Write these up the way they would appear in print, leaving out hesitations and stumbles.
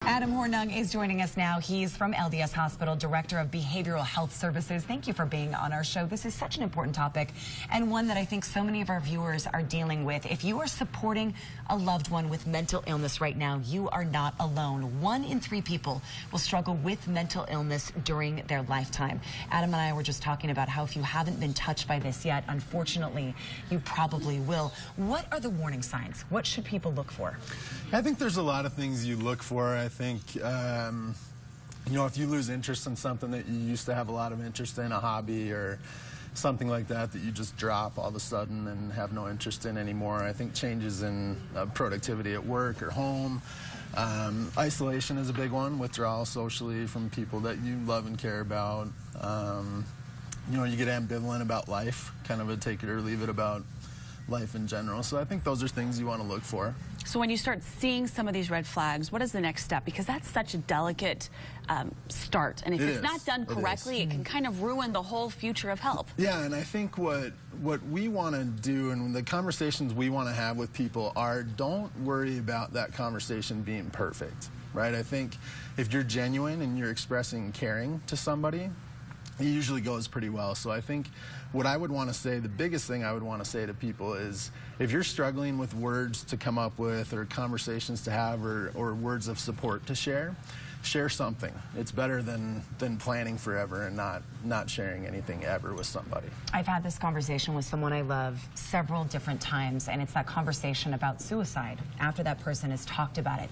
Adam Hornung is joining us now. He's from LDS Hospital, Director of Behavioral Health Services. Thank you for being on our show. This is such an important topic and one that I think so many of our viewers are dealing with. If you are supporting a loved one with mental illness right now, you are not alone. 1 in 3 people will struggle with mental illness during their lifetime. Adam and I were just talking about how if you haven't been touched by this yet, unfortunately, you probably will. What are the warning signs? What should people look for? I think there's a lot of things you look for. I think, you know, if you lose interest in something that you used to have a lot of interest in, a hobby or something like that, that you just drop all of a sudden and have no interest in anymore. I think changes in productivity at work or home. Isolation is a big one, withdrawal socially from people that you love and care about. You know, you get ambivalent about life, kind of a take it or leave it about life in general. So I think those are things you want to look for. So when you start seeing some of these red flags, what is the next step? Because that's such a delicate start. And if it's not done correctly, it can kind of ruin the whole future of help. Yeah, and I think what we want to do and the conversations we want to have with people are, don't worry about that conversation being perfect, right? I think if you're genuine and you're expressing caring to somebody, it usually goes pretty well. So I think what I would want to say, the biggest thing I would want to say to people is, if you're struggling with words to come up with or conversations to have or words of support to share something. It's better than planning forever and not sharing anything ever with somebody. I've had this conversation with someone I love several different times, and it's that conversation about suicide. After that person has talked about it,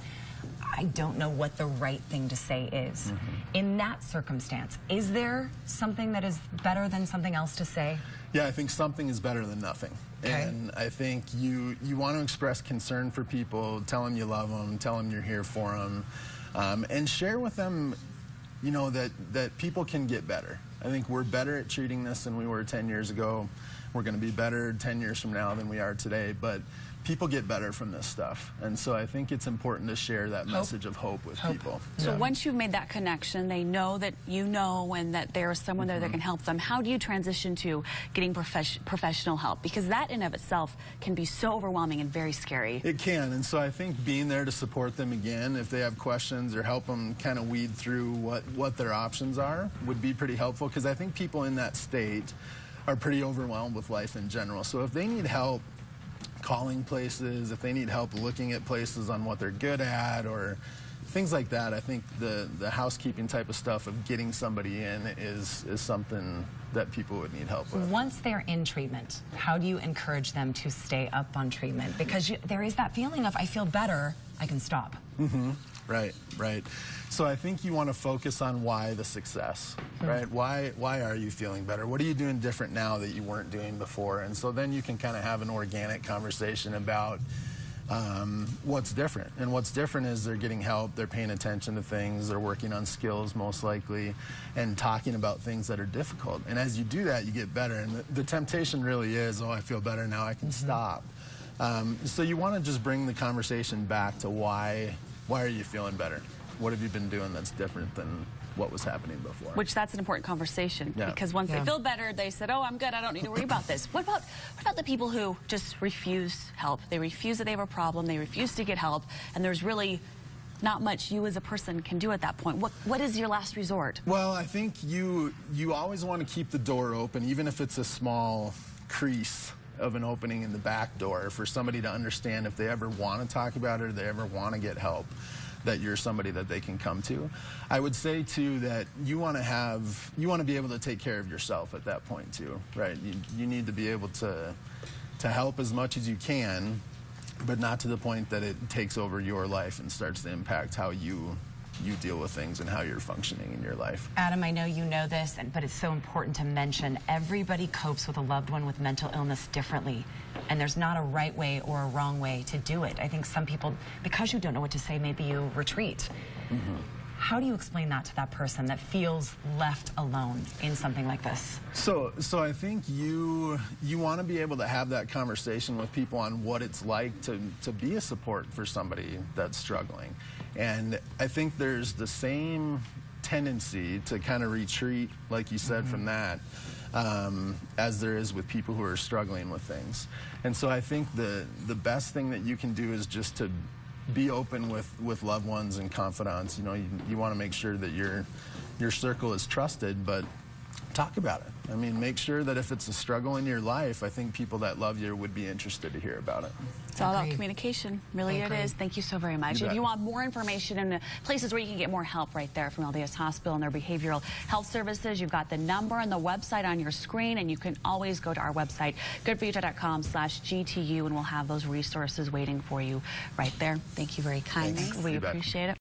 I don't know what the right thing to say is. In that circumstance, is there something that is better than something else to say? Yeah, I think something is better than nothing. Okay. And I think you want to express concern for people, tell them you love them, tell them you're here for them, and share with them, you know, that people can get better. I think we're better at treating this than we were 10 years ago. We're going to be better 10 years from now than we are today, but people get better from this stuff. And so I think it's important to share that message of hope with people. So once you've made that connection, they know that you know and that there's someone there that can help them. How do you transition to getting professional help? Because that in of itself can be so overwhelming and very scary. It can, and so I think being there to support them again, if they have questions or help them kind of weed through what their options are, would be pretty helpful, because I think people in that state are pretty overwhelmed with life in general. So if they need help calling places, if they need help looking at places on what they're good at or things like that, I think the housekeeping type of stuff of getting somebody in is something that people would need help with. Once they're in treatment, how do you encourage them to stay up on treatment? Because there is that feeling of, I feel better, I can stop. Right, right. So I think you want to focus on why the success, right? Why are you feeling better? What are you doing different now that you weren't doing before? And so then you can kind of have an organic conversation about what's different. And what's different is they're getting help, they're paying attention to things, they're working on skills most likely, and talking about things that are difficult. And as you do that, you get better. And the temptation really is, oh, I feel better now, I can stop. So you want to just bring the conversation back to why are you feeling better? What have you been doing that's different than what was happening before? Which that's an important conversation, because once they feel better, they said, oh, I'm good, I don't need to worry about this. What about the people who just refuse help? They refuse that they have a problem, they refuse to get help, and there's really not much you as a person can do at that point. What is your last resort? Well, I think you always want to keep the door open, even if it's a small crease of an opening in the back door, for somebody to understand if they ever want to talk about it or they ever want to get help, that you're somebody that they can come to. I would say too that you want to be able to take care of yourself at that point too, right? You need to be able to help as much as you can, but not to the point that it takes over your life and starts to impact how you deal with things and how you're functioning in your life. Adam, I know you know this, but it's so important to mention, everybody copes with a loved one with mental illness differently, and there's not a right way or a wrong way to do it. I think some people, because you don't know what to say, maybe you retreat. How do you explain that to that person that feels left alone in something like this? So I think you want to be able to have that conversation with people on what it's like to be a support for somebody that's struggling. And I think there's the same tendency to kind of retreat, like you said, from that, as there is with people who are struggling with things. And so I think the best thing that you can do is just to be open with loved ones and confidants. You know, you want to make sure that your circle is trusted, but talk about it. I mean, make sure that if it's a struggle in your life, I think people that love you would be interested to hear about it. It's all about communication. Really it is. Thank you so very much. If you want more information and places where you can get more help right there from LDS Hospital and their behavioral health services, you've got the number and the website on your screen, and you can always go to our website, goodforutah.com/GTU, and we'll have those resources waiting for you right there. Thank you very kindly. We appreciate it.